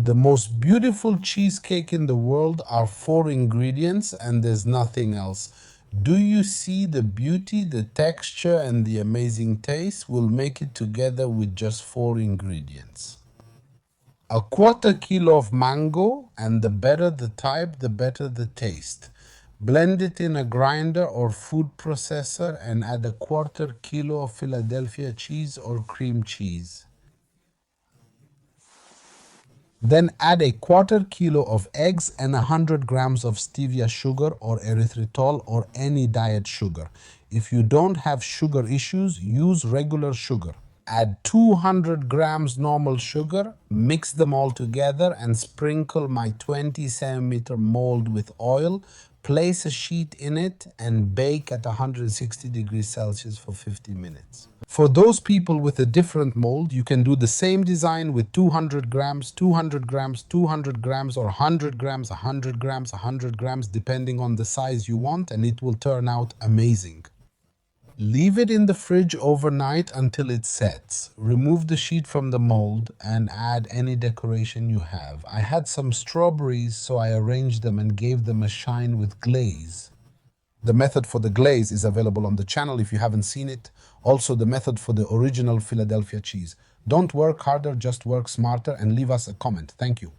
The most beautiful cheesecake in the world are 4 ingredients and there's nothing else. Do you see the beauty, the texture, and the amazing taste? We'll make it together with just 4 ingredients. A quarter kilo of mango, and the better the type, the better the taste. Blend it in a grinder or food processor and add a quarter kilo of Philadelphia cheese or cream cheese. Then add a quarter kilo of eggs and 100 grams of stevia sugar or erythritol or any diet sugar. If you don't have sugar issues, use regular sugar. Add 200 grams normal sugar, mix them all together and sprinkle my 20 centimeter mold with oil. Place a sheet in it and bake at 160 degrees Celsius for 50 minutes. For those people with a different mold, you can do the same design with 200 grams, 200 grams, 200 grams, or 100 grams, 100 grams, 100 grams, depending on the size you want, and it will turn out amazing. Leave it in the fridge overnight until it sets. Remove the sheet from the mold and add any decoration you have. I had some strawberries, so I arranged them and gave them a shine with glaze. The method for the glaze is available on the channel if you haven't seen it. Also, the method for the original Philadelphia cheese. Don't work harder, just work smarter, and leave us a comment. Thank you.